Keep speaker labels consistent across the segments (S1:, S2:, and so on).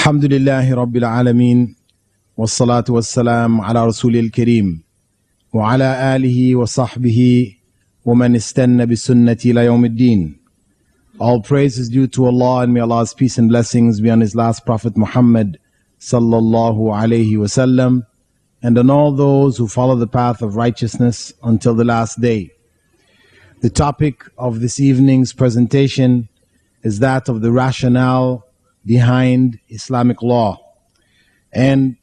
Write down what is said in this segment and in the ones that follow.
S1: الحمد لله رب العالمين والصلاة والسلام على رسول الكريم وعلى آله وصحبه ومن استنى بسنة إلى يوم الدين. All praise is due to Allah, and may Allah's peace and blessings be on His last Prophet Muhammad sallallahu alayhi wasallam, and on all those who follow the path of righteousness until the last day. The topic of this evening's presentation is that of the rationale behind Islamic law. And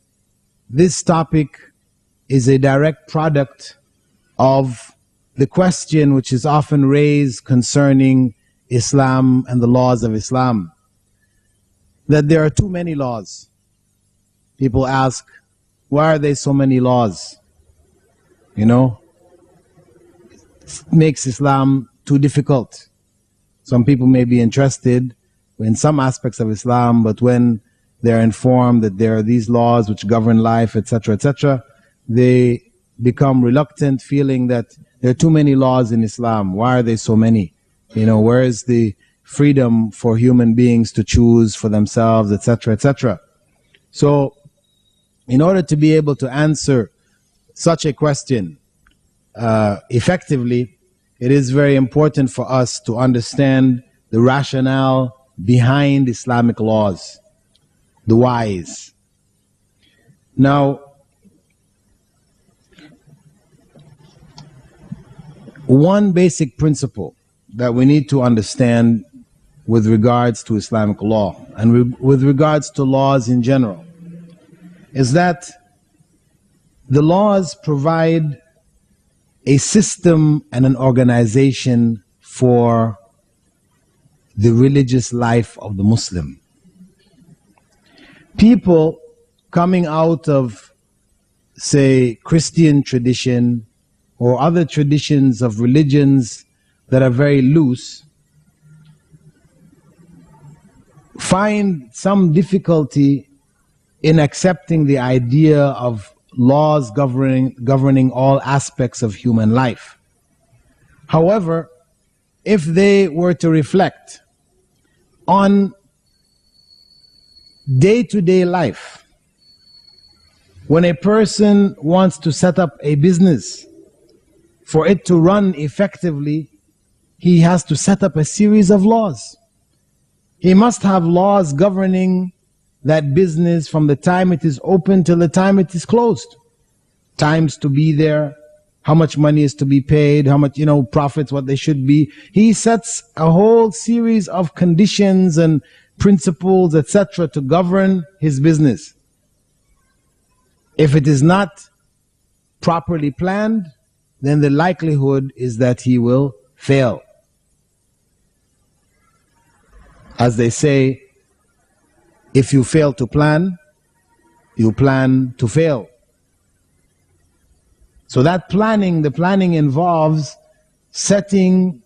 S1: this topic is a direct product of the question which is often raised concerning Islam and the laws of Islam, that there are too many laws. People ask, why are there so many laws? It makes Islam too difficult. Some people may be interested in some aspects of Islam, but when they're informed that there are these laws which govern life, etc., they become reluctant, feeling that there are too many laws in Islam. Why are there so many? Where is the freedom for human beings to choose for themselves, etc.? So, in order to be able to answer such a question effectively, it is very important for us to understand the rationale behind Islamic laws, the whys. Now, one basic principle that we need to understand with regards to Islamic law and with regards to laws in general is that the laws provide a system and an organization for the religious life of the Muslim. People coming out of, say, Christian tradition or other traditions of religions that are very loose find some difficulty in accepting the idea of laws governing all aspects of human life. However, if they were to reflect on day-to-day life, when a person wants to set up a business, for it to run effectively, he has to set up a series of laws. He must have laws governing that business from the time it is open till the time it is closed. Times to be there, how much money is to be paid, how much, profits, what they should be. He sets a whole series of conditions and principles, etc., to govern his business. If it is not properly planned, then the likelihood is that he will fail. As they say, if you fail to plan, you plan to fail. So the planning involves setting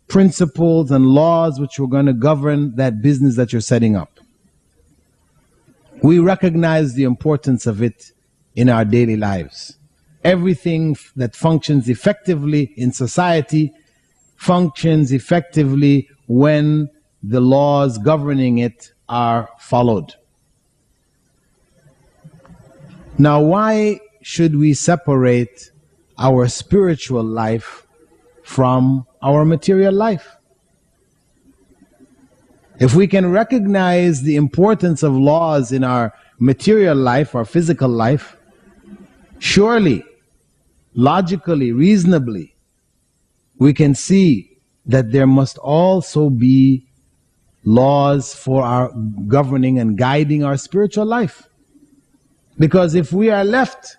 S1: principles and laws which are going to govern that business that you're setting up. We recognize the importance of it in our daily lives. Everything that functions effectively in society functions effectively when the laws governing it are followed. Now, why should we separate our spiritual life from our material life? If we can recognize the importance of laws in our material life, our physical life, surely, logically, reasonably, we can see that there must also be laws for our governing and guiding our spiritual life. Because if we are left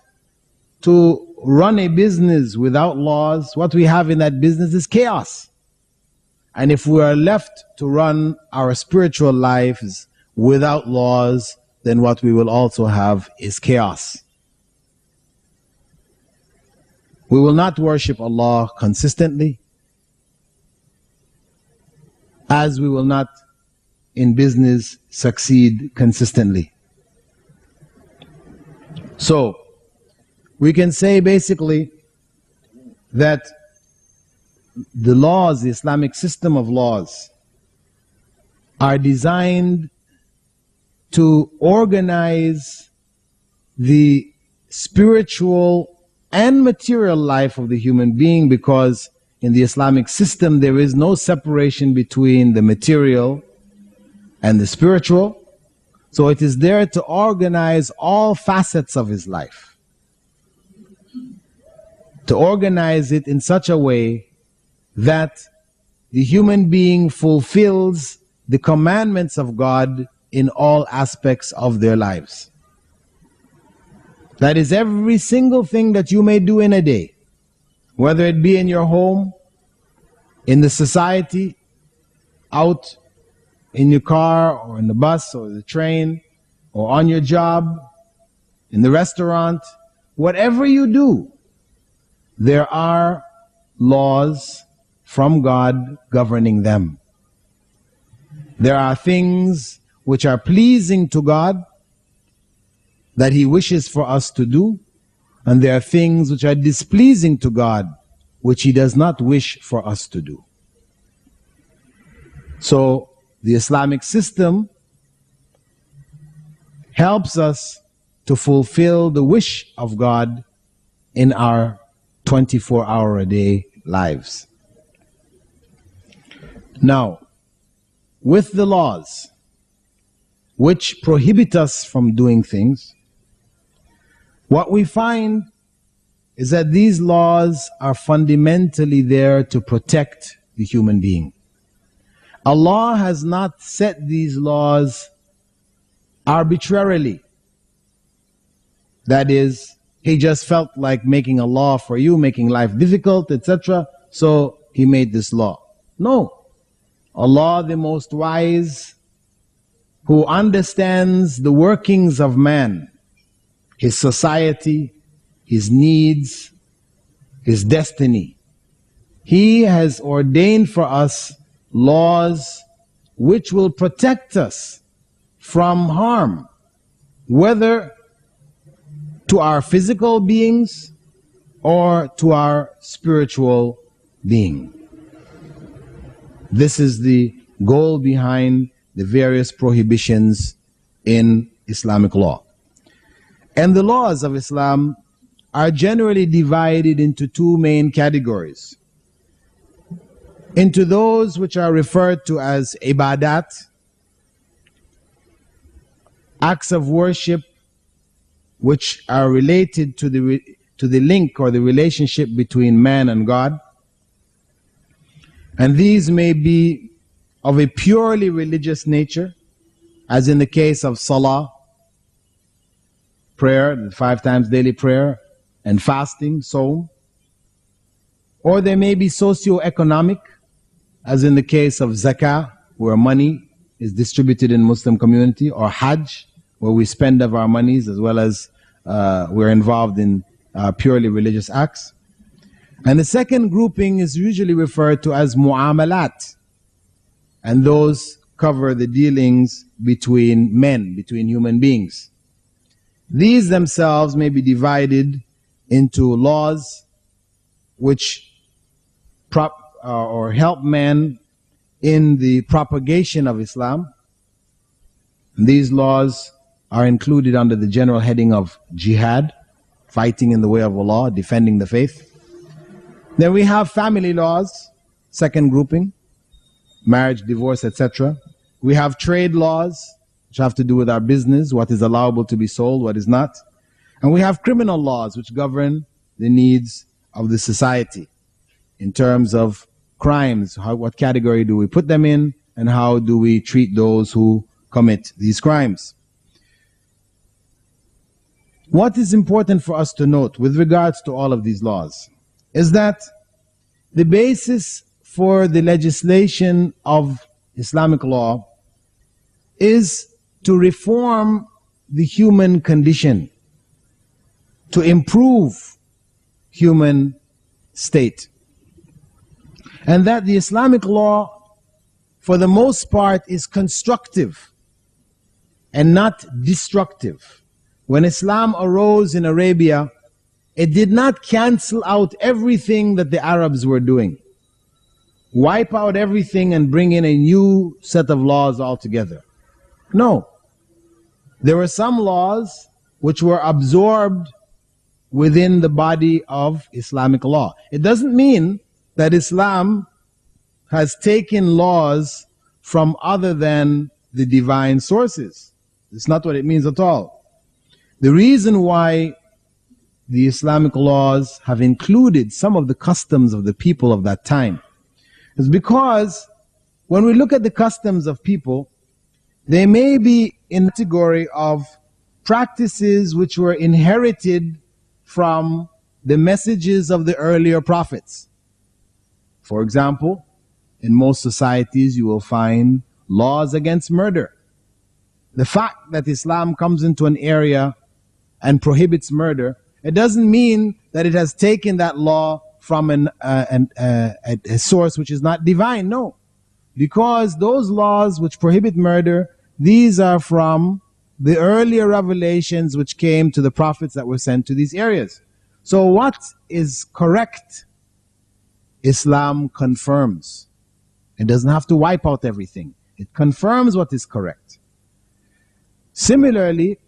S1: to run a business without laws, what we have in that business is chaos. And if we are left to run our spiritual lives without laws, then what we will also have is chaos. We will not worship Allah consistently, as we will not in business succeed consistently. So, we can say basically that the laws, the Islamic system of laws, are designed to organize the spiritual and material life of the human being, because in the Islamic system there is no separation between the material and the spiritual. So it is there to organize all facets of his life, to organize it in such a way that the human being fulfills the commandments of God in all aspects of their lives. That is every single thing that you may do in a day, whether it be in your home, in the society, out in your car or in the bus or the train, or on your job, in the restaurant. Whatever you do, there are laws from God governing them. There are things which are pleasing to God that He wishes for us to do, and there are things which are displeasing to God which He does not wish for us to do. So the Islamic system helps us to fulfill the wish of God in our 24-hour-a-day lives. Now, with the laws which prohibit us from doing things, what we find is that these laws are fundamentally there to protect the human being. Allah has not set these laws arbitrarily. That is, He just felt like making a law for you, making life difficult, etc., so He made this law. No. Allah, the Most Wise, who understands the workings of man, his society, his needs, his destiny, He has ordained for us laws which will protect us from harm, whether to our physical beings or to our spiritual being. This is the goal behind the various prohibitions in Islamic law. And the laws of Islam are generally divided into two main categories. Into those which are referred to as ibadat, acts of worship which are related to the link or the relationship between man and God. And these may be of a purely religious nature, as in the case of salah, prayer, the 5 times daily prayer, and fasting, sawm. Or they may be socio-economic, as in the case of zakah, where money is distributed in Muslim community, or hajj, where we spend of our monies, as well as we're involved in purely religious acts. And the second grouping is usually referred to as mu'amalat, and those cover the dealings between men, between human beings. These themselves may be divided into laws which or help man in the propagation of Islam. And these laws are included under the general heading of jihad, fighting in the way of Allah, defending the faith. Then we have family laws, second grouping, marriage, divorce, etc. We have trade laws, which have to do with our business, what is allowable to be sold, what is not. And we have criminal laws, which govern the needs of the society in terms of crimes. What category do we put them in, and how do we treat those who commit these crimes? What is important for us to note with regards to all of these laws is that the basis for the legislation of Islamic law is to reform the human condition, to improve human state. And that the Islamic law, for the most part, is constructive and not destructive. When Islam arose in Arabia, it did not cancel out everything that the Arabs were doing, wipe out everything and bring in a new set of laws altogether. No. There were some laws which were absorbed within the body of Islamic law. It doesn't mean that Islam has taken laws from other than the divine sources. It's not what it means at all. The reason why the Islamic laws have included some of the customs of the people of that time is because when we look at the customs of people, they may be in the category of practices which were inherited from the messages of the earlier prophets. For example, in most societies you will find laws against murder. The fact that Islam comes into an area and prohibits murder, it doesn't mean that it has taken that law from a source which is not divine. No, because those laws which prohibit murder, these are from the earlier revelations which came to the prophets that were sent to these areas. So what is correct, Islam confirms. It doesn't have to wipe out everything. It confirms what is correct. Similarly,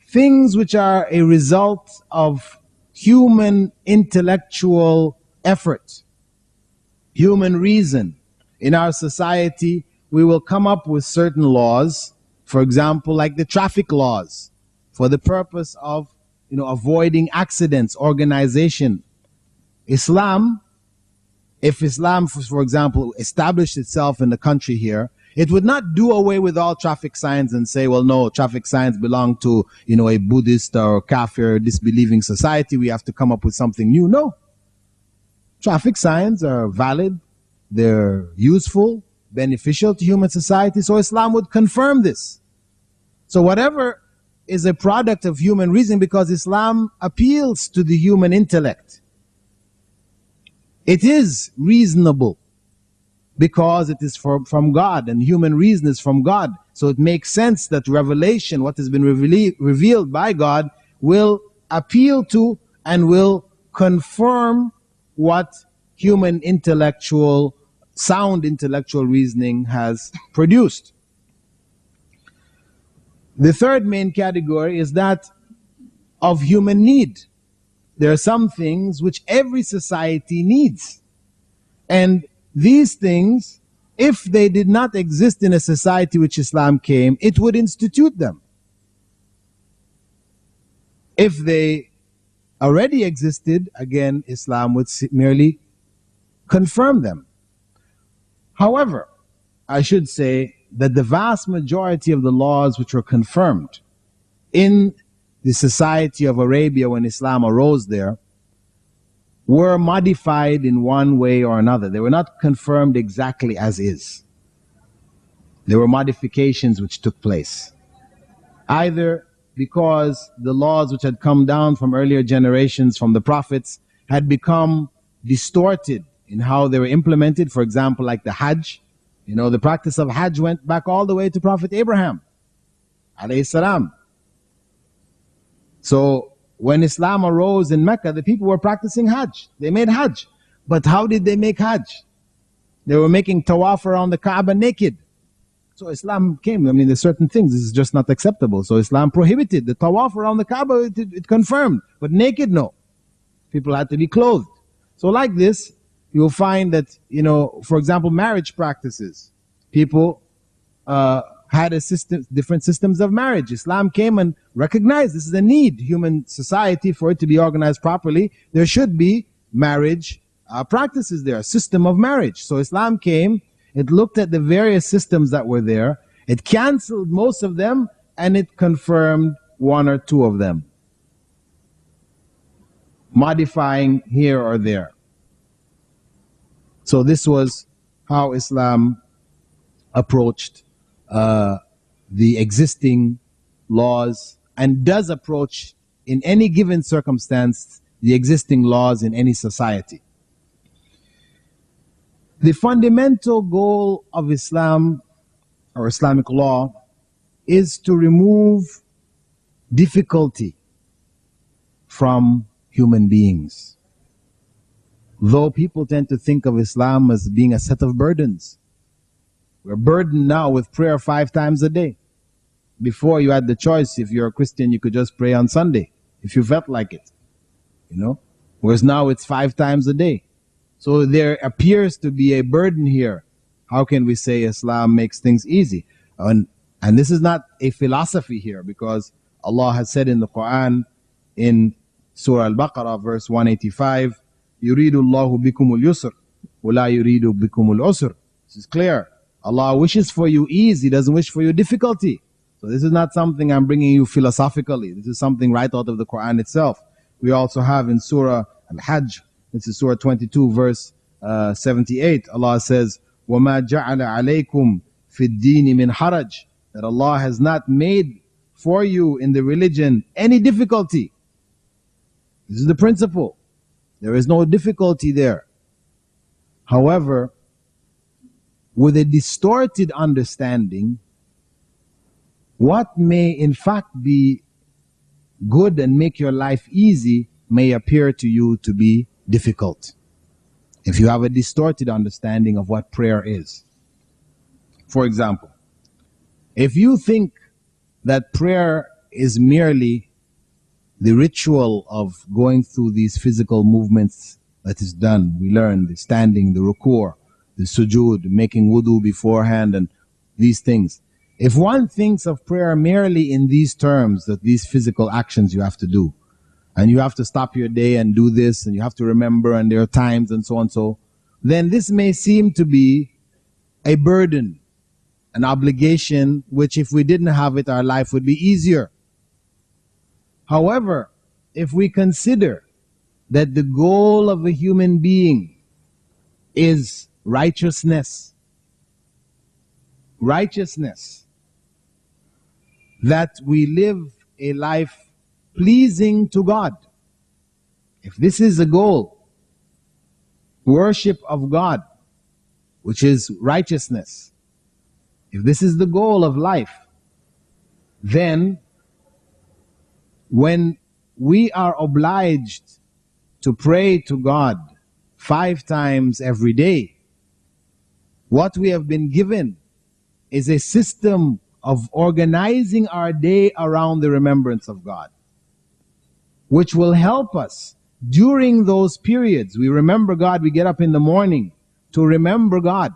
S1: things which are a result of human intellectual effort, human reason, in our society, we will come up with certain laws, for example, like the traffic laws, for the purpose of avoiding accidents, organization. Islam, if Islam, for example, established itself in the country here, it would not do away with all traffic signs and say, well, no, traffic signs belong to, a Buddhist or Kafir disbelieving society. We have to come up with something new. No. Traffic signs are valid. They're useful, beneficial to human society. So Islam would confirm this. So whatever is a product of human reason, because Islam appeals to the human intellect. It is reasonable because it is from God, and human reason is from God. So it makes sense that revelation, what has been revealed by God, will appeal to and will confirm what human sound intellectual reasoning has produced. The third main category is that of human need. There are some things which every society needs. And these things, if they did not exist in a society which Islam came, it would institute them. If they already existed, again, Islam would merely confirm them. However, I should say that the vast majority of the laws which were confirmed in the society of Arabia when Islam arose there were modified in one way or another. They were not confirmed exactly as is. There were modifications which took place, either because the laws which had come down from earlier generations from the prophets had become distorted in how they were implemented. For example, like the Hajj. The practice of Hajj went back all the way to Prophet Abraham, alayhi salam. So when Islam arose in Mecca, the people were practicing Hajj. They made Hajj. But how did they make Hajj? They were making tawaf around the Kaaba naked. So Islam came. There's certain things. This is just not acceptable. So Islam prohibited the tawaf around the Kaaba. It confirmed. But naked, no. People had to be clothed. So like this, you'll find that, for example, marriage practices. People had different systems of marriage. Islam came and recognized this is a need, human society, for it to be organized properly. There should be marriage practices there, a system of marriage. So Islam came, it looked at the various systems that were there, it canceled most of them, and it confirmed one or two of them, modifying here or there. So this was how Islam approached the existing laws, and does approach in any given circumstance the existing laws in any society. The fundamental goal of Islam or Islamic law is to remove difficulty from human beings. Though people tend to think of Islam as being a set of burdens. We're burdened now with prayer 5 times a day. Before you had the choice, if you're a Christian, you could just pray on Sunday if you felt like it, you know. Whereas now it's 5 times a day. So there appears to be a burden here. How can we say Islam makes things easy? And this is not a philosophy here, because Allah has said in the Quran, in Surah Al-Baqarah, verse 185, يُرِيدُ اللَّهُ بِكُمُ الْيُسْرِ وَلَا يُرِيدُ بِكُمُ الْعُسْرِ. This is clear. Allah wishes for you ease. He doesn't wish for you difficulty. So this is not something I'm bringing you philosophically. This is something right out of the Quran itself. We also have in Surah Al-Hajj, this is Surah 22, verse 78, Allah says, وَمَا جَعَلَ عَلَيْكُمْ فِي الدِّينِ مِنْ حَرَجٍ, that Allah has not made for you in the religion any difficulty. This is the principle. There is no difficulty there. However, with a distorted understanding, what may in fact be good and make your life easy may appear to you to be difficult, if you have a distorted understanding of what prayer is. For example, if you think that prayer is merely the ritual of going through these physical movements that is done, we learn the standing, the ruku', the sujood, making wudu beforehand, and these things. If one thinks of prayer merely in these terms, that these physical actions you have to do, and you have to stop your day and do this, and you have to remember, and there are times, and so on, so, then this may seem to be a burden, an obligation, which if we didn't have it, our life would be easier. However, if we consider that the goal of a human being is righteousness, that we live a life pleasing to God. If this is the goal, worship of God, which is righteousness, if this is the goal of life, then when we are obliged to pray to God 5 times every day, what we have been given is a system of organizing our day around the remembrance of God, which will help us during those periods. We remember God, we get up in the morning to remember God.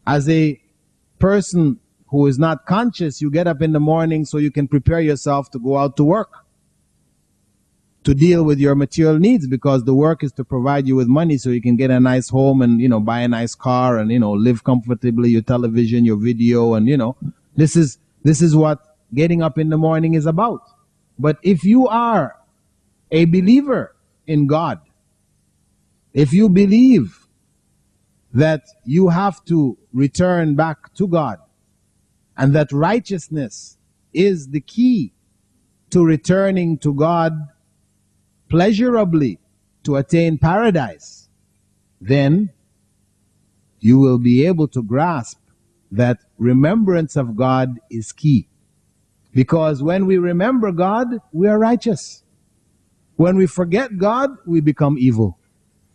S1: As a person who is not conscious, you get up in the morning so you can prepare yourself to go out to work, to deal with your material needs, because the work is to provide you with money so you can get a nice home and, buy a nice car and, live comfortably, your television, your video, and, this is what getting up in the morning is about. But if you are a believer in God, if you believe that you have to return back to God, and that righteousness is the key to returning to God pleasurably to attain paradise, then you will be able to grasp that remembrance of God is key. Because when we remember God, we are righteous. When we forget God, we become evil.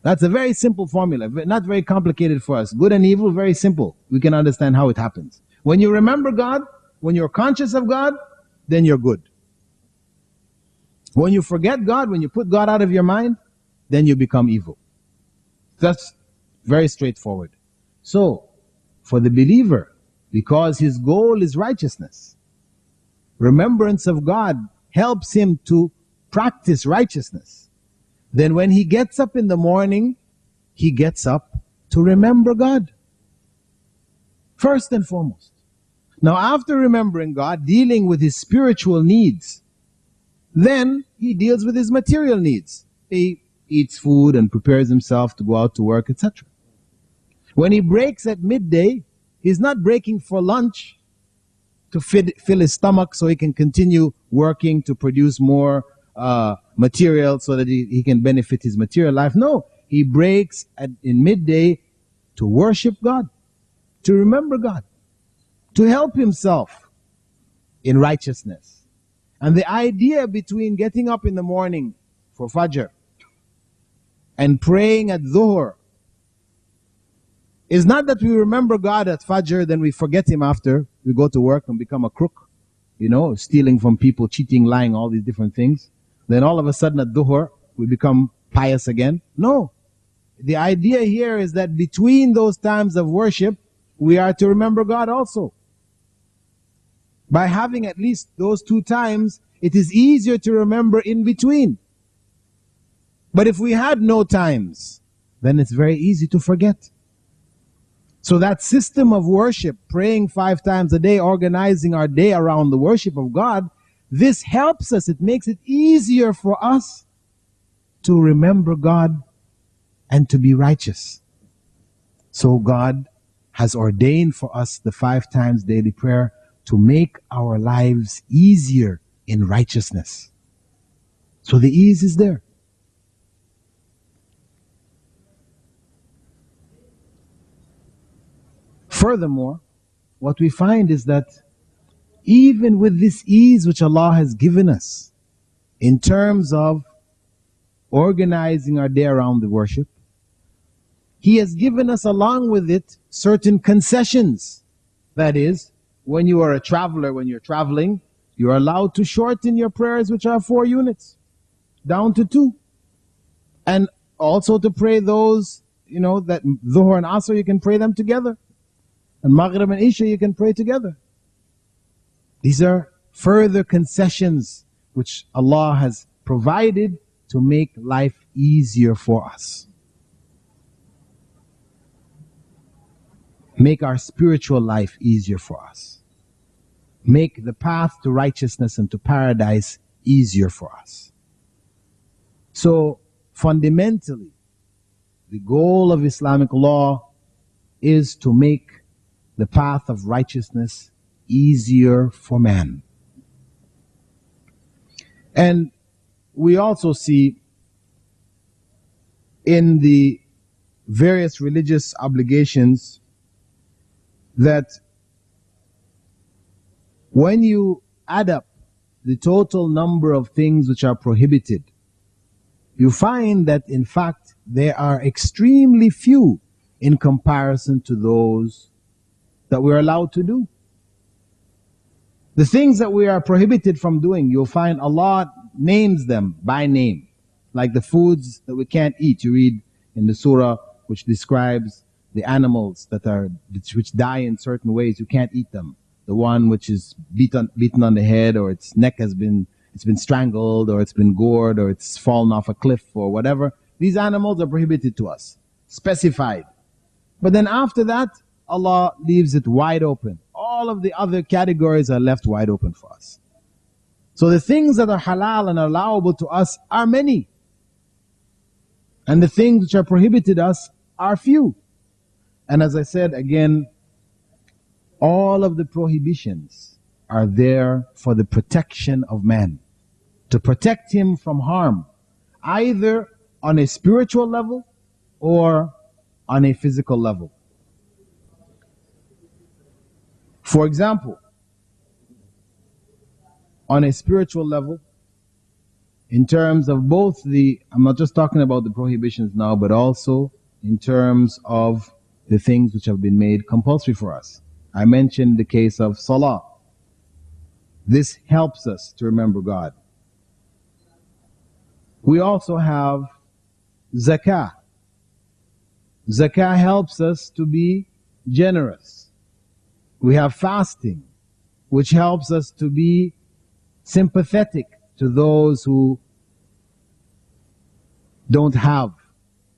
S1: That's a very simple formula, not very complicated for us. Good and evil, very simple. We can understand how it happens. When you remember God, when you're conscious of God, then you're good. When you forget God, when you put God out of your mind, then you become evil. That's very straightforward. So, for the believer, because his goal is righteousness, remembrance of God helps him to practice righteousness. Then when he gets up in the morning, he gets up to remember God, first and foremost. Now, after remembering God, dealing with his spiritual needs, then he deals with his material needs. He eats food and prepares himself to go out to work, etc. When he breaks at midday, he's not breaking for lunch to fill his stomach so he can continue working to produce more material so that he can benefit his material life. No, he breaks in midday to worship God, to remember God, to help himself in righteousness. And the idea between getting up in the morning for Fajr and praying at Dhuhr It's not that we remember God at Fajr, then we forget Him after we go to work and become a crook, stealing from people, cheating, lying, all these different things. Then all of a sudden at Dhuhr, we become pious again. No. The idea here is that between those times of worship, we are to remember God also. By having at least those 2 times, it is easier to remember in between. But if we had no times, then it's very easy to forget. So that system of worship, praying 5 times a day, organizing our day around the worship of God, this helps us. It makes it easier for us to remember God and to be righteous. So God has ordained for us the 5 times daily prayer to make our lives easier in righteousness. So the ease is there. Furthermore, what we find is that even with this ease which Allah has given us in terms of organizing our day around the worship, He has given us along with it certain concessions. That is, when you are a traveler, when you're traveling, you're allowed to shorten your prayers, which are 4 units, down to 2. And also to pray those, that Dhuhr and Asr, you can pray them together. And Maghrib and Isha, you can pray together. These are further concessions which Allah has provided to make life easier for us. Make our spiritual life easier for us. Make the path to righteousness and to paradise easier for us. So, fundamentally, the goal of Islamic law is to make the path of righteousness easier for man. And we also see in the various religious obligations that when you add up the total number of things which are prohibited, you find that in fact there are extremely few in comparison to those that we're allowed to do. The things that we are prohibited from doing, you'll find Allah names them by name. Like the foods that we can't eat. You read in the surah which describes the animals which die in certain ways, you can't eat them. The one which is beaten on the head, or its neck has been strangled, or it's been gored, or it's fallen off a cliff, or whatever. These animals are prohibited to us, specified. But then after that, Allah leaves it wide open. All of the other categories are left wide open for us. So the things that are halal and allowable to us are many. And the things which are prohibited us are few. And as I said again, all of the prohibitions are there for the protection of man. To protect him from harm, either on a spiritual level or on a physical level. For example, on a spiritual level, in terms of both I'm not just talking about the prohibitions now, but also in terms of the things which have been made compulsory for us. I mentioned the case of Salah. This helps us to remember God. We also have Zakah. Zakah helps us to be generous. We have fasting, which helps us to be sympathetic to those who don't have.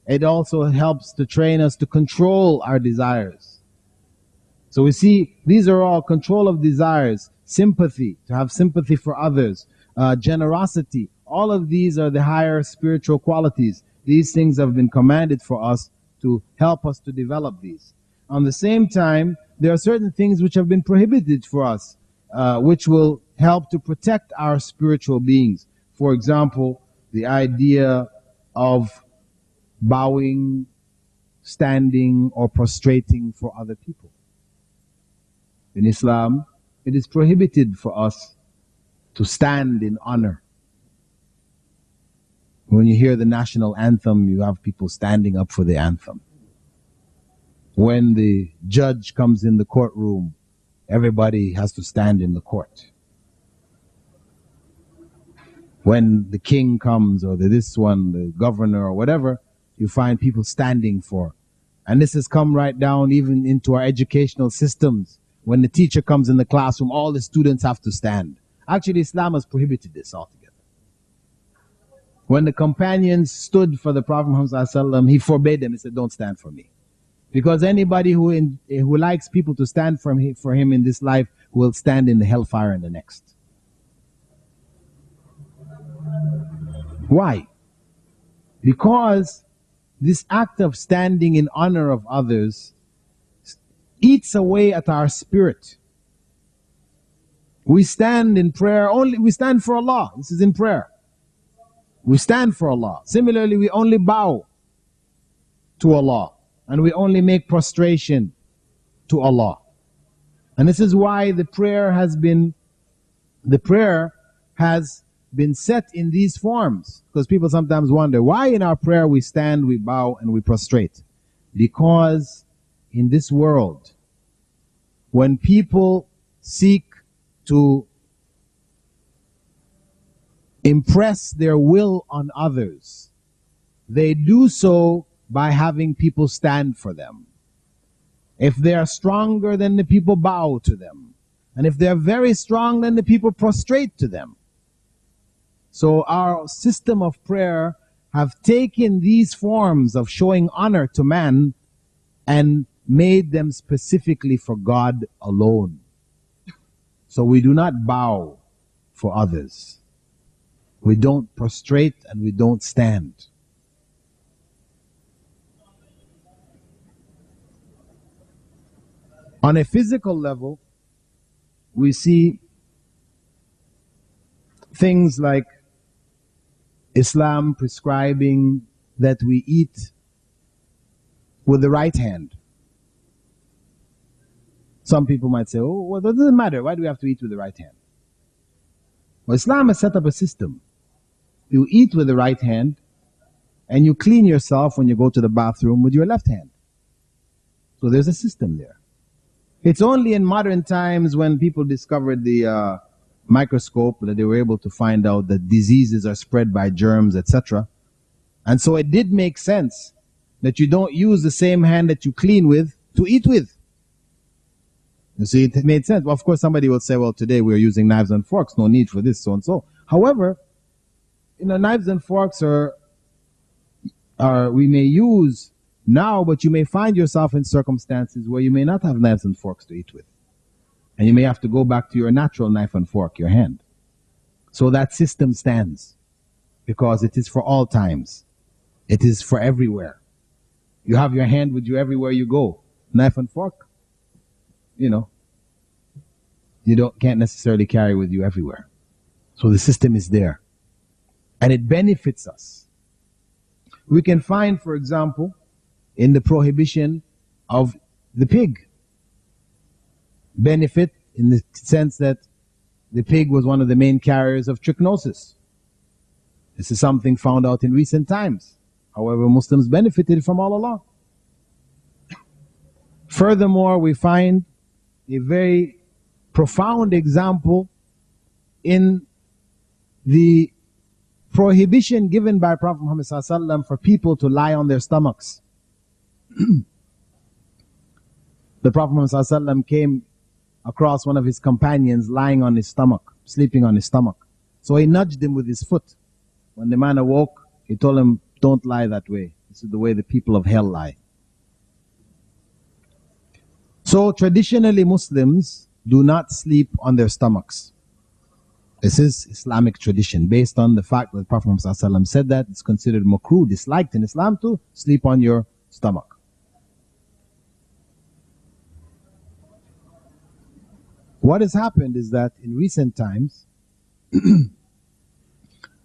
S1: It also helps to train us to control our desires. So we see these are all control of desires, sympathy, to have sympathy for others, generosity. All of these are the higher spiritual qualities. These things have been commanded for us to help us to develop these. On the same time, there are certain things which have been prohibited for us, which will help to protect our spiritual beings. For example, the idea of bowing, standing, or prostrating for other people. In Islam, it is prohibited for us to stand in honor. When you hear the national anthem, you have people standing up for the anthem. When the judge comes in the courtroom, everybody has to stand in the court. When the king comes, or the governor or whatever, you find people standing for. And this has come right down even into our educational systems. When the teacher comes in the classroom, all the students have to stand. Actually, Islam has prohibited this altogether. When the companions stood for the Prophet Muhammad ﷺ, he forbade them. He said, don't stand for me. Because anybody who likes people to stand for him in this life will stand in the hellfire in the next. Why? Because this act of standing in honor of others eats away at our spirit. We stand in prayer we stand for Allah. This is in prayer. We stand for Allah. Similarly, we only bow to Allah and we only make prostration to Allah. And this is why the prayer has been set in these forms. Because people sometimes wonder, why in our prayer we stand, we bow, and we prostrate? Because in this world, when people seek to impress their will on others, they do so by having people stand for them. If they are stronger, then the people bow to them. And if they're very strong, then the people prostrate to them. So our system of prayer have taken these forms of showing honor to man and made them specifically for God alone. So we do not bow for others. We don't prostrate and we don't stand. On a physical level, we see things like Islam prescribing that we eat with the right hand. Some people might say, oh, well, that doesn't matter. Why do we have to eat with the right hand? Well, Islam has set up a system. You eat with the right hand and you clean yourself when you go to the bathroom with your left hand. So there's a system there. It's only in modern times when people discovered the microscope that they were able to find out that diseases are spread by germs, etc. And so it did make sense that you don't use the same hand that you clean with to eat with. You see, it made sense. Well, of course, somebody will say, well, today we're using knives and forks, no need for this, so and so. However, knives and forks we may use now, but you may find yourself in circumstances where you may not have knives and forks to eat with. And you may have to go back to your natural knife and fork, your hand. So that system stands because it is for all times. It is for everywhere. You have your hand with you everywhere you go. Knife and fork, you can't necessarily carry with you everywhere. So the system is there. And it benefits us. We can find, for example, in the prohibition of the pig, benefit in the sense that the pig was one of the main carriers of trichinosis. This is something found out in recent times. However, Muslims benefited from all along. Furthermore, we find a very profound example in the prohibition given by Prophet Muhammad ﷺ for people to lie on their stomachs. The Prophet Muhammad ﷺ came across one of his companions lying on his stomach, sleeping on his stomach. So he nudged him with his foot. When the man awoke, he told him, don't lie that way. This is the way the people of hell lie. So traditionally Muslims do not sleep on their stomachs. This is Islamic tradition based on the fact that Prophet Muhammad ﷺ said that it's considered makruh, disliked in Islam to sleep on your stomach. What has happened is that in recent times,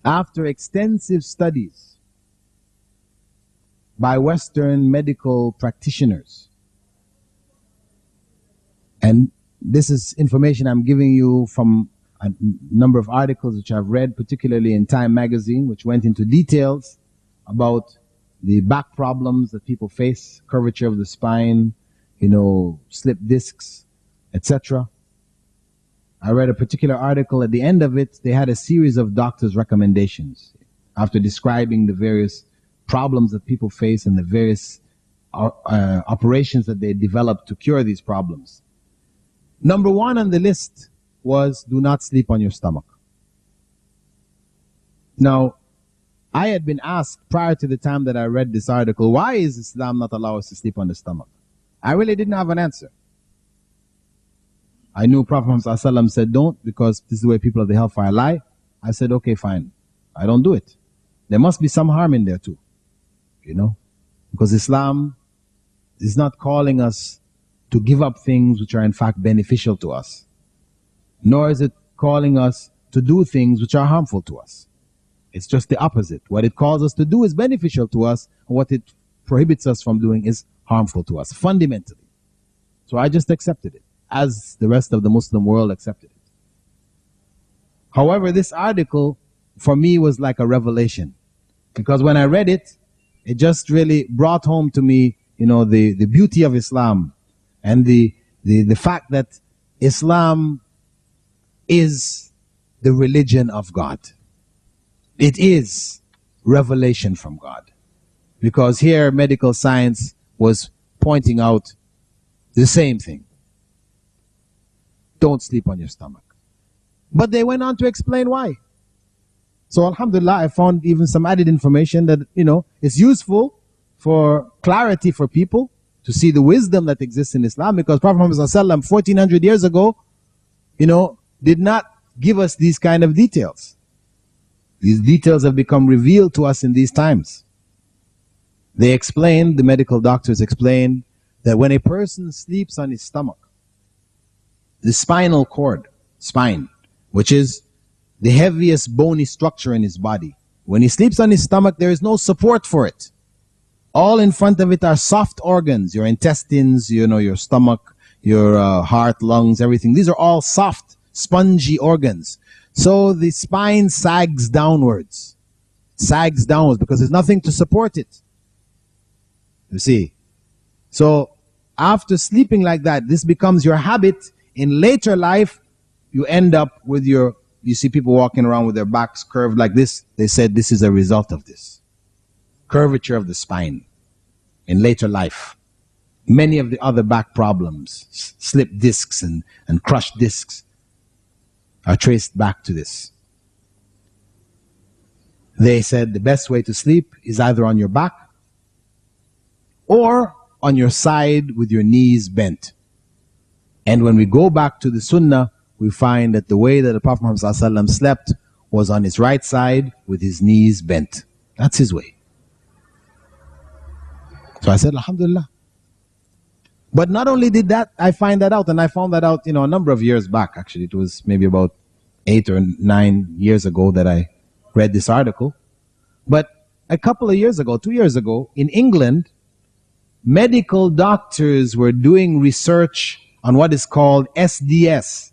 S1: after extensive studies by Western medical practitioners, and this is information I'm giving you from a number of articles which I've read, particularly in Time magazine, which went into details about the back problems that people face, curvature of the spine, slip discs, etc. I read a particular article. At the end of it, they had a series of doctors' recommendations after describing the various problems that people face and the various operations that they developed to cure these problems. Number one on the list was do not sleep on your stomach. Now, I had been asked prior to the time that I read this article, why is Islam not allow us to sleep on the stomach? I really didn't have an answer. I knew Prophet Muhammad ﷺ said don't, because this is the way people of the hellfire lie. I said, okay, fine. I don't do it. There must be some harm in there too. Because Islam is not calling us to give up things which are in fact beneficial to us. Nor is it calling us to do things which are harmful to us. It's just the opposite. What it calls us to do is beneficial to us, and what it prohibits us from doing is harmful to us, fundamentally. So I just accepted it, as the rest of the Muslim world accepted it. However, this article, for me, was like a revelation. Because when I read it, it just really brought home to me, the beauty of Islam, and the fact that Islam is the religion of God. It is revelation from God. Because here medical science was pointing out the same thing. Don't sleep on your stomach. But they went on to explain why. So alhamdulillah, I found even some added information that, it's useful for clarity for people to see the wisdom that exists in Islam, because Prophet Muhammad ﷺ 1400 years ago, did not give us these kind of details. These details have become revealed to us in these times. They explained, the medical doctors explained, that when a person sleeps on his stomach, the spinal cord, spine, which is the heaviest bony structure in his body, when he sleeps on his stomach, there is no support for it. All in front of it are soft organs, your intestines, your stomach, your heart, lungs, everything. These are all soft, spongy organs. So the spine sags downwards. Sags downwards because there's nothing to support it. You see? So after sleeping like that, this becomes your habit. In later life, you end up with you see people walking around with their backs curved like this. They said this is a result of this. Curvature of the spine in later life. Many of the other back problems, slip discs and crushed discs, are traced back to this. They said the best way to sleep is either on your back or on your side with your knees bent. And when we go back to the Sunnah, we find that the way that the Prophet Muhammad ﷺ slept was on his right side with his knees bent. That's his way. So I said, alhamdulillah. But not only did that, I find that out, and I found that out, a number of years back, actually. It was maybe about 8 or 9 years ago that I read this article. But a couple of years ago, 2 years ago, in England, medical doctors were doing research on what is called SDS,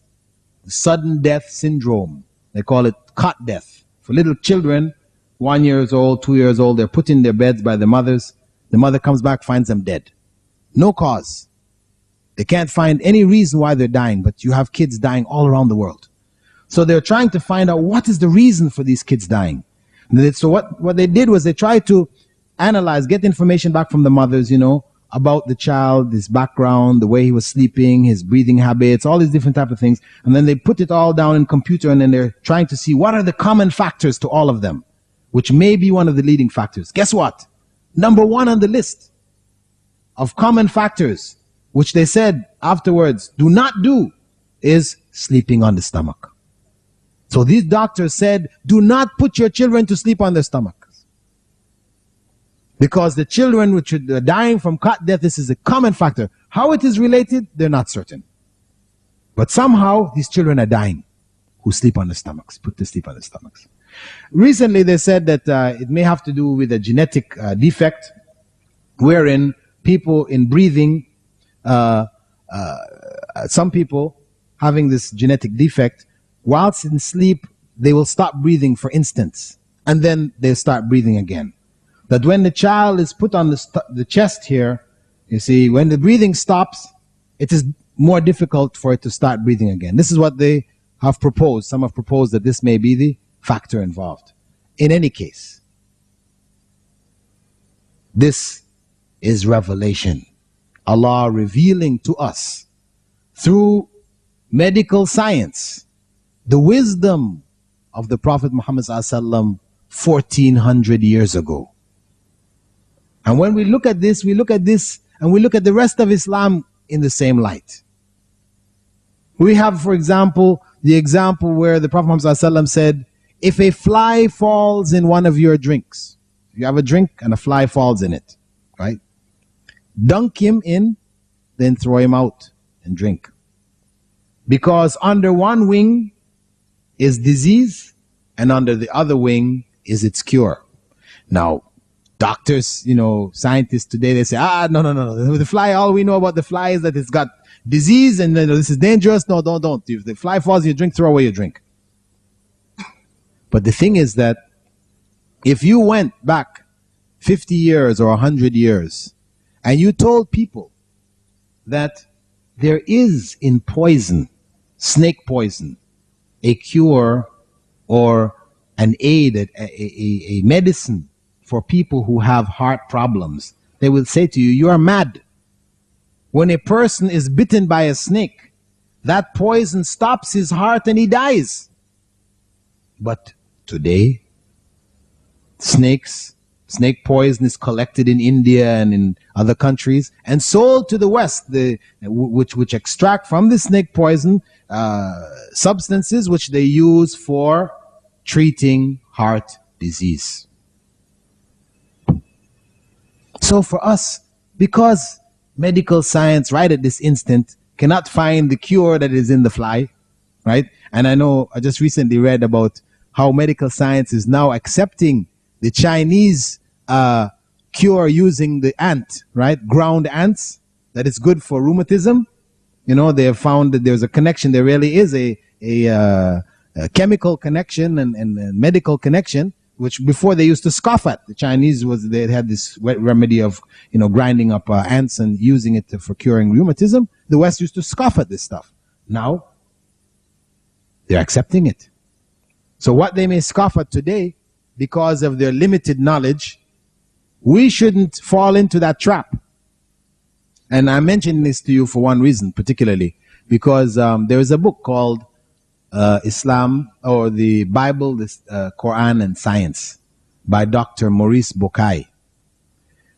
S1: sudden death syndrome. They call it cot death. For little children, 1 year old, 2 years old, they're put in their beds by the mothers. The mother comes back, finds them dead. No cause. They can't find any reason why they're dying, but you have kids dying all around the world. So they're trying to find out what is the reason for these kids dying. So what they did was they tried to analyze, get information back from the mothers, about the child, his background, the way he was sleeping, his breathing habits, all these different type of things. And then they put it all down in computer, and then they're trying to see what are the common factors to all of them, which may be one of the leading factors. Guess what? Number one on the list of common factors, which they said afterwards, do not do, is sleeping on the stomach. So these doctors said, do not put your children to sleep on their stomachs. Because the children which are dying from cot death, this is a common factor. How it is related, they're not certain. But somehow, these children are dying who sleep on the stomachs, put to sleep on the stomachs. Recently, they said that it may have to do with a genetic defect, wherein people in breathing, some people having this genetic defect, whilst in sleep, they will stop breathing for instants, and then they'll start breathing again. That when the child is put on the chest here, You see, when the breathing stops, it is more difficult for it to start breathing again. This is what they have proposed. Some have proposed that this may be the factor involved. In any case, this is revelation. Allah revealing to us through medical science the wisdom of the Prophet Muhammad ﷺ 1400 years ago. And when we look at this, and we look at the rest of Islam in the same light. We have, for example, the example where the Prophet Muhammad ﷺ said, if a fly falls in one of your drinks, you have a drink and a fly falls in it, right? Dunk him in, then throw him out and drink. Because under one wing is disease, and under the other wing is its cure. Now, doctors, scientists today, they say, no. The fly, all we know about the fly is that it's got disease and this is dangerous. No, don't. If the fly falls in your drink, throw away your drink. But the thing is that if you went back 50 years or 100 years and you told people that there is in poison, snake poison, a cure or an aid, a medicine for people who have heart problems, they will say to you, you are mad. When a person is bitten by a snake, that poison stops his heart and he dies. But today, snake poison is collected in India and in other countries and sold to the West, which extract from the snake poison substances which they use for treating heart disease. So for us, because medical science right at this instant cannot find the cure that is in the fly, right? And I know I just recently read about how medical science is now accepting the Chinese cure using the ant, right? Ground ants, that is good for rheumatism. They have found that there's a connection. There really is a chemical connection and medical connection, which before they used to scoff at. The Chinese they had this remedy of grinding up ants and using it for curing rheumatism. The West used to scoff at this stuff. Now they're accepting it. So what they may scoff at today, because of their limited knowledge, we shouldn't fall into that trap. And I mention this to you for one reason, particularly because there is a book called Islam, or the Bible, Quran and Science, by Dr. Maurice Bucaille.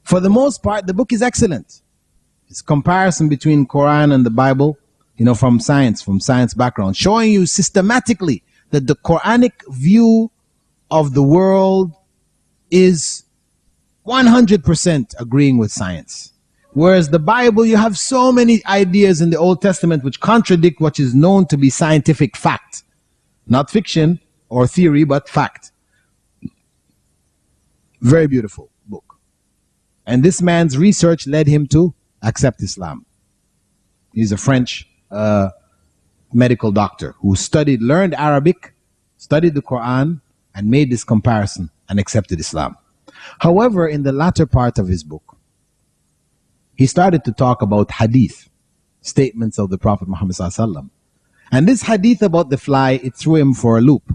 S1: For the most part, the book is excellent. It's comparison between Quran and the Bible, from science background, showing you systematically that the Quranic view of the world is 100% agreeing with science. Whereas the Bible, you have so many ideas in the Old Testament which contradict what is known to be scientific fact. Not fiction or theory, but fact. Very beautiful book. And this man's research led him to accept Islam. He's a French medical doctor who learned Arabic, studied the Quran, and made this comparison and accepted Islam. However, in the latter part of his book, he started to talk about hadith, statements of the Prophet Muhammad ﷺ. And this hadith about the fly, it threw him for a loop.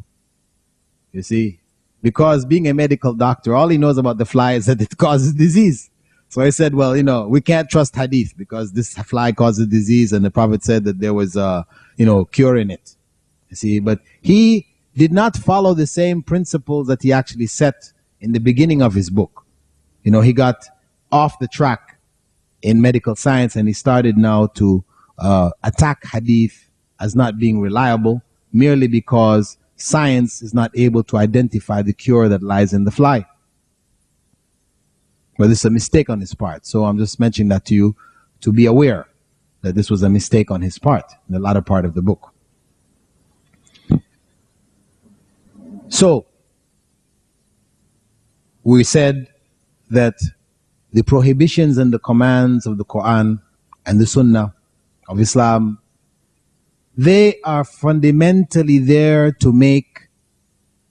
S1: You see, because being a medical doctor, all he knows about the fly is that it causes disease. So I said, well, we can't trust hadith because this fly causes disease and the Prophet said that there was a, cure in it. You see, but he did not follow the same principles that he actually set in the beginning of his book. He got off the track in medical science and he started now to attack hadith as not being reliable merely because science is not able to identify the cure that lies in the fly. Well, this is a mistake on his part. So I'm just mentioning that to you to be aware that this was a mistake on his part in the latter part of the book. So we said that the prohibitions and the commands of the Quran and the Sunnah of Islam, they are fundamentally there to make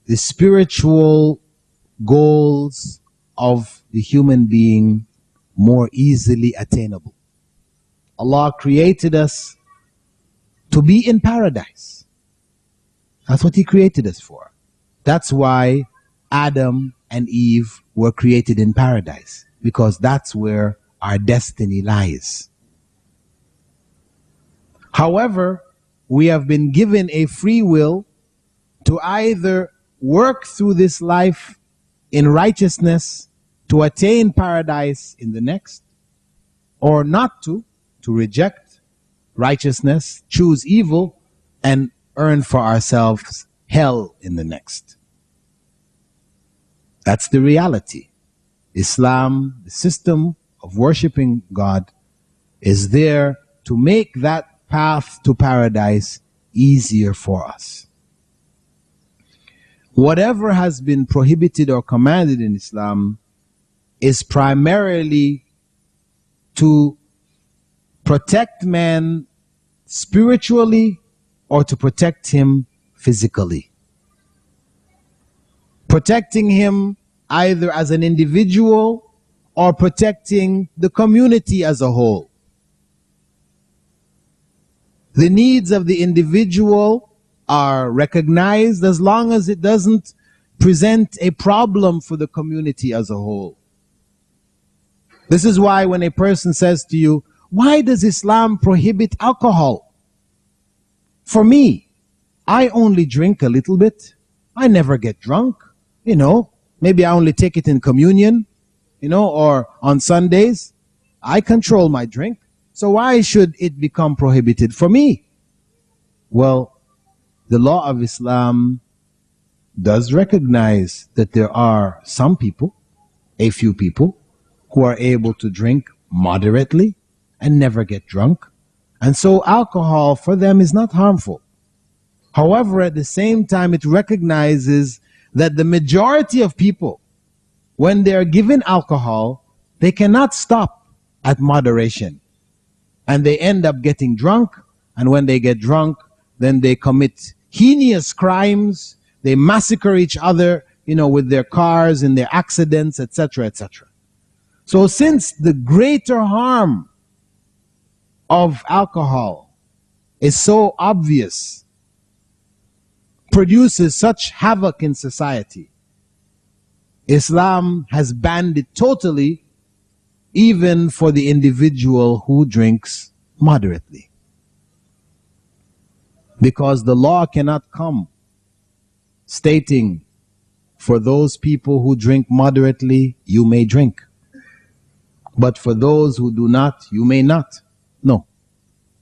S1: the spiritual goals of the human being more easily attainable. Allah created us to be in paradise. That's what He created us for. That's why Adam and Eve were created in paradise, because that's where our destiny lies. However, we have been given a free will to either work through this life in righteousness to attain paradise in the next, or not to reject righteousness, choose evil, and earn for ourselves hell in the next. That's the reality. Islam, the system of worshiping God, is there to make that path to paradise easier for us. Whatever has been prohibited or commanded in Islam is primarily to protect man spiritually or to protect him physically. Protecting him either as an individual or protecting the community as a whole. The needs of the individual are recognized as long as it doesn't present a problem for the community as a whole. This is why when a person says to you, why does Islam prohibit alcohol? For me, I only drink a little bit. I never get drunk. Maybe I only take it in communion, or on Sundays. I control my drink. So why should it become prohibited for me? Well, the law of Islam does recognize that there are some people, a few people, who are able to drink moderately and never get drunk. And so alcohol for them is not harmful. However, at the same time, it recognizes that the majority of people, when they are given alcohol, they cannot stop at moderation. And they end up getting drunk. And when they get drunk, then they commit heinous crimes. They massacre each other, with their cars and their accidents, etc., etc. So since the greater harm of alcohol is so obvious, produces such havoc in society, Islam has banned it totally, even for the individual who drinks moderately. Because the law cannot come stating, for those people who drink moderately, you may drink. But for those who do not, you may not. No.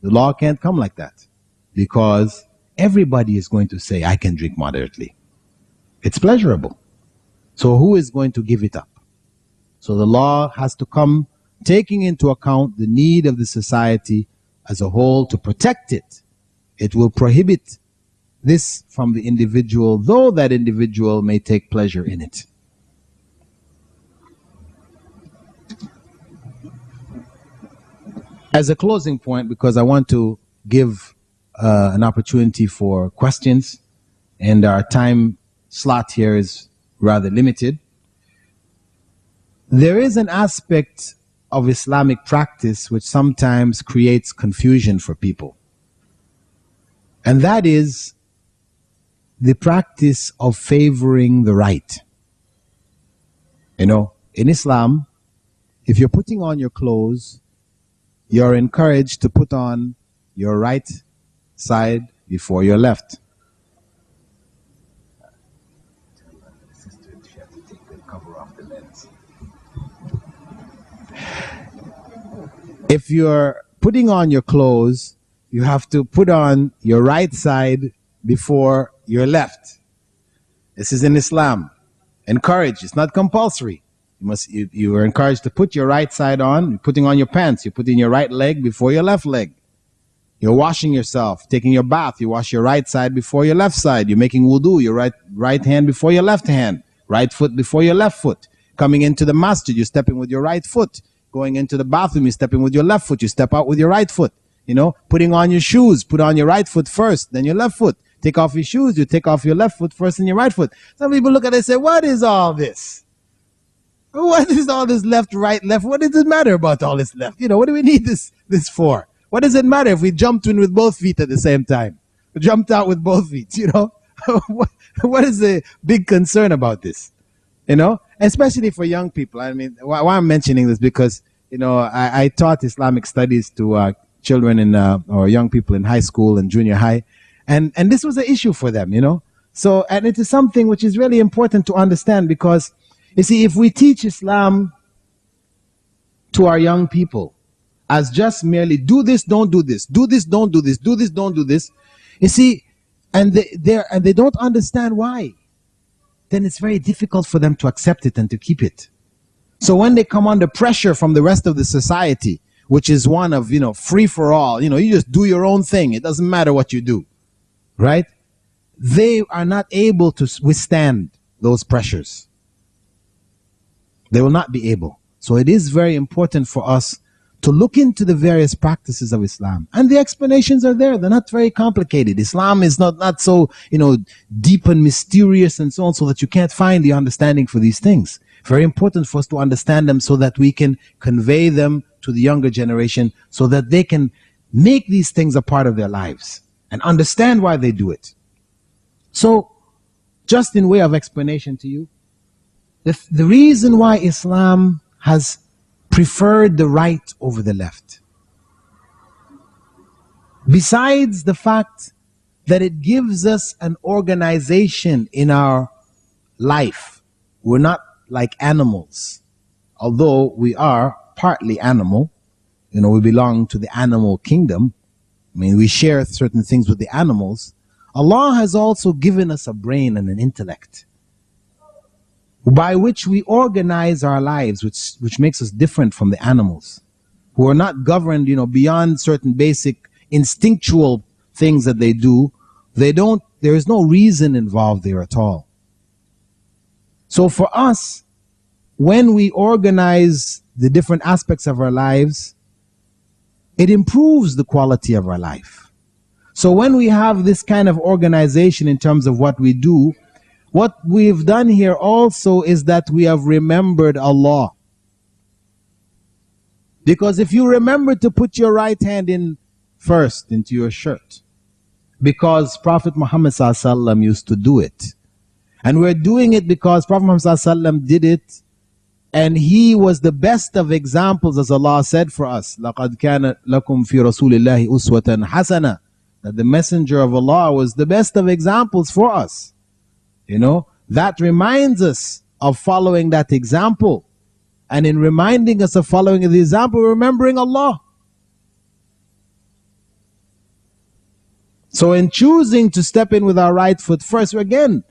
S1: The law can't come like that. Because everybody is going to say, I can drink moderately. It's pleasurable. So who is going to give it up? So the law has to come taking into account the need of the society as a whole to protect it. It will prohibit this from the individual, though that individual may take pleasure in it. As a closing point, because I want to give an opportunity for questions, and our time slot here is rather limited. There is an aspect of Islamic practice which sometimes creates confusion for people. And that is the practice of favoring the right. In Islam, if you're putting on your clothes, you're encouraged to put on your right side before your left. If you're putting on your clothes, you have to put on your right side before your left. This is in Islam. Encouraged. It's not compulsory. You are encouraged to put your right side on. You're putting on your pants. You're putting your right leg before your left leg. You're washing yourself, taking your bath. You wash your right side before your left side. You're making wudu. Your right hand before your left hand. Right foot before your left foot. Coming into the masjid, you're stepping with your right foot. Going into the bathroom, you're stepping with your left foot. You step out with your right foot. Putting on your shoes. Put on your right foot first, then your left foot. Take off your shoes. You take off your left foot first and your right foot. Some people look at it and say, what is all this? What is all this left, right, left? What does it matter about all this left? What do we need this for? What does it matter if we jumped in with both feet at the same time? We jumped out with both feet, what is the big concern about this? Especially for young people. I mean, why I'm mentioning this because, I taught Islamic studies to children or young people in high school and junior high. And this was an issue for them, So, and it is something which is really important to understand because, you see, if we teach Islam to our young people as just merely do this, don't do this, do this, don't do this, do this, don't do this, you see, and they don't understand why, then it's very difficult for them to accept it and to keep it. So when they come under pressure from the rest of the society, which is one of, free for all, you just do your own thing. It doesn't matter what you do, right? They are not able to withstand those pressures. They will not be able. So it is very important for us to look into the various practices of Islam. And the explanations are there. They're not very complicated. Islam is not so, deep and mysterious and so on, so that you can't find the understanding for these things. Very important for us to understand them so that we can convey them to the younger generation so that they can make these things a part of their lives and understand why they do it. So, just in way of explanation to you, the reason why Islam has preferred the right over the left, besides the fact that it gives us an organization in our life, we're not like animals, although we are partly animal. We belong to the animal kingdom. I mean, we share certain things with the animals. Allah has also given us a brain and an intellect by which we organize our lives, which makes us different from the animals who are not governed, beyond certain basic instinctual things that they do. There is no reason involved there at all. So for us, when we organize the different aspects of our lives, it improves the quality of our life. So when we have this kind of organization in terms of what we do, what we've done here also is that we have remembered Allah. Because if you remember to put your right hand in first into your shirt, because Prophet Muhammad ﷺ used to do it, and we're doing it because Prophet Muhammad ﷺ did it, and he was the best of examples, as Allah said for us, لَقَدْ كَانَ لَكُمْ فِي رَسُولِ اللَّهِ أُسْوَةً حَسَنَةً, that the messenger of Allah was the best of examples for us. That reminds us of following that example. And in reminding us of following the example, remembering Allah. So in choosing to step in with our right foot first, we're again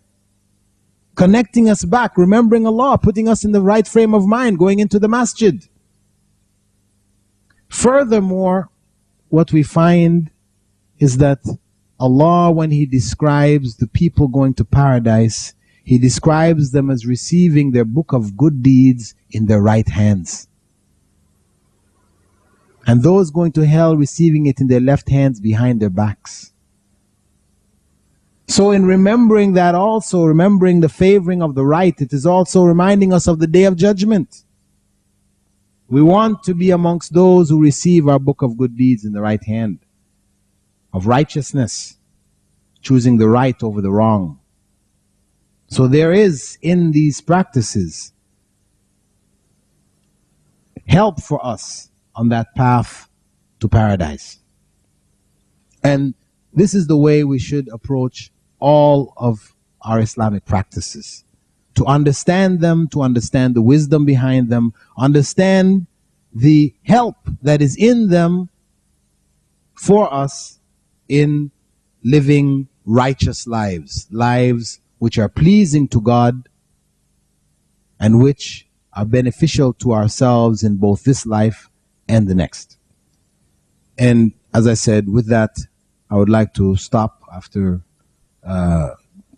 S1: connecting us back, remembering Allah, putting us in the right frame of mind, going into the masjid. Furthermore, what we find is that Allah, when He describes the people going to paradise, He describes them as receiving their book of good deeds in their right hands. And those going to hell receiving it in their left hands behind their backs. So in remembering that, also remembering the favoring of the right, it is also reminding us of the Day of Judgment. We want to be amongst those who receive our book of good deeds in the right hand, of righteousness, choosing the right over the wrong. So there is in these practices help for us on that path to paradise. And this is the way we should approach all of our Islamic practices. To understand them, to understand the wisdom behind them, understand the help that is in them for us in living righteous lives, lives which are pleasing to God and which are beneficial to ourselves in both this life and the next. And as I said, with that, I would like to stop after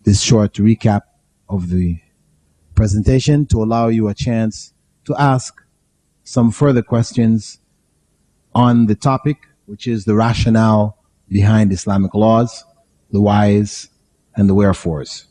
S1: this short recap of the presentation to allow you a chance to ask some further questions on the topic, which is the rationale behind Islamic laws, the whys, and the wherefores.